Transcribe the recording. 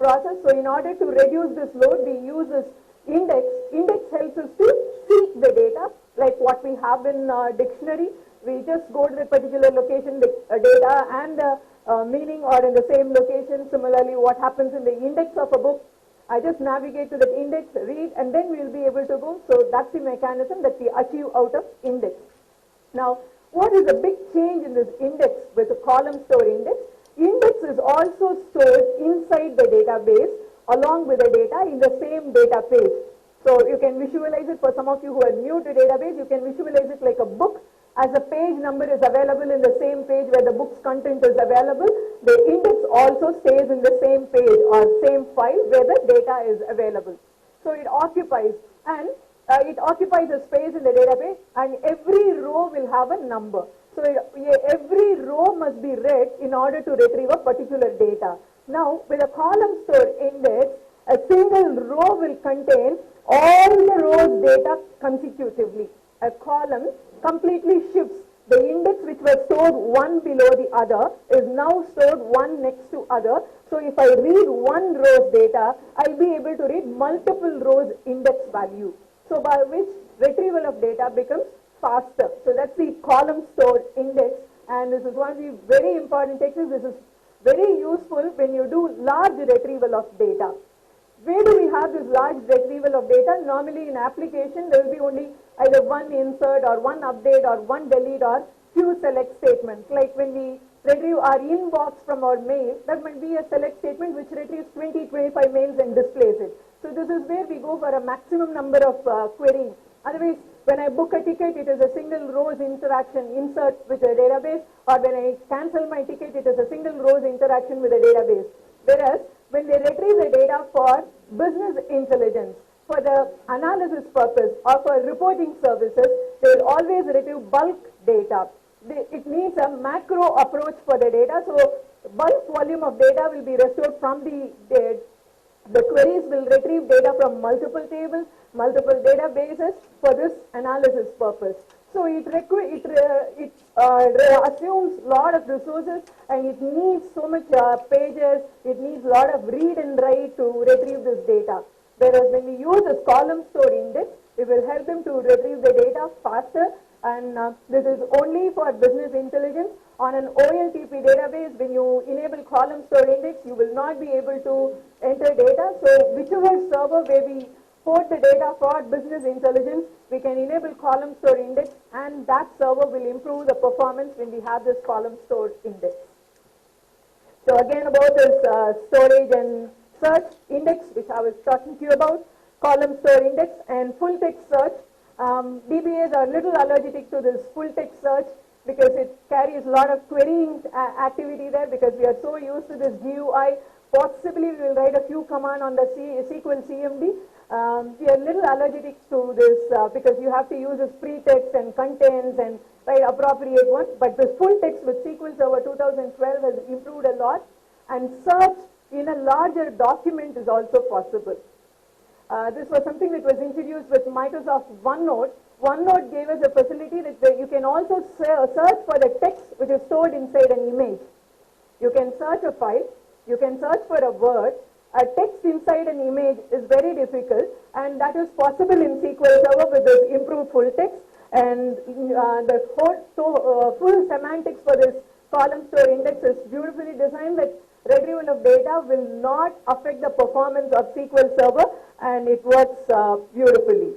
process. So in order to reduce this load, we use this index. Index helps us to seek the data, like what we have in dictionary. We just go to the particular location, the data and the meaning are in the same location. Similarly, what happens in the index of a book, I just navigate to that index, read, and then we will be able to go. So that's the mechanism that we achieve out of index. Now, what is the big change in this index with a column store index? Index is also stored inside the database along with the data in the same data page. So you can visualize it. For some of you who are new to database, you can visualize it like a book. As the page number is available in the same page where the book's content is available, the index also stays in the same page or same file where the data is available. So it occupies a space in the database, and every row will have a number. So every row must be read in order to retrieve a particular data. Now, with a column store index, a single row will contain all the rows data consecutively. A column completely shifts. The index which was stored one below the other is now stored one next to other. So if I read one row's data, I'll be able to read multiple rows index value. So by which retrieval of data becomes faster. So that's the column store index, and this is one of the very important techniques. This is very useful when you do large retrieval of data. Where do we have this large retrieval of data? Normally in application, there will be only either one insert or one update or one delete or few select statements. Like when we retrieve our inbox from our mail, that might be a select statement which retrieves 20-25 mails and displays it. So this is where we go for a maximum number of querying. Otherwise, when I book a ticket, it is a single rows interaction insert with a database, or when I cancel my ticket, it is a single rows interaction with a database. Whereas, when they retrieve the data for business intelligence, for the analysis purpose, or for reporting services, they will always retrieve bulk data. It needs a macro approach for the data, so bulk volume of data will be restored from the queries will retrieve data from multiple tables, multiple databases for this analysis purpose. So it assumes a lot of resources, and it needs so much pages, it needs a lot of read and write to retrieve this data. Whereas when we use this column store index, it will help them to retrieve the data faster, and this is only for business intelligence. On an OLTP database, when you enable column store index, you will not be able to enter data. So whichever server where we port the data for business intelligence, we can enable column store index, and that server will improve the performance when we have this column store index. So again, about this storage and search index, which I was talking to you about, column store index and full text search. DBAs are a little allergic to this full text search because it carries a lot of querying activity there, because we are so used to this GUI. Possibly we will write a few commands on the SQL CMD. We are a little allergic to this because you have to use this pretext and contents and write appropriate ones. But this full text with SQL Server 2012 has improved a lot, and search in a larger document is also possible. This was something that was introduced with Microsoft OneNote. OneNote gave us a facility that you can also search for the text which is stored inside an image. You can search a file, you can search for a word. A text inside an image is very difficult, and that is possible in SQL Server with this improved full text. And the full semantics for this column store index is beautifully designed, that retrieval of data will not affect the performance of SQL Server, and it works beautifully.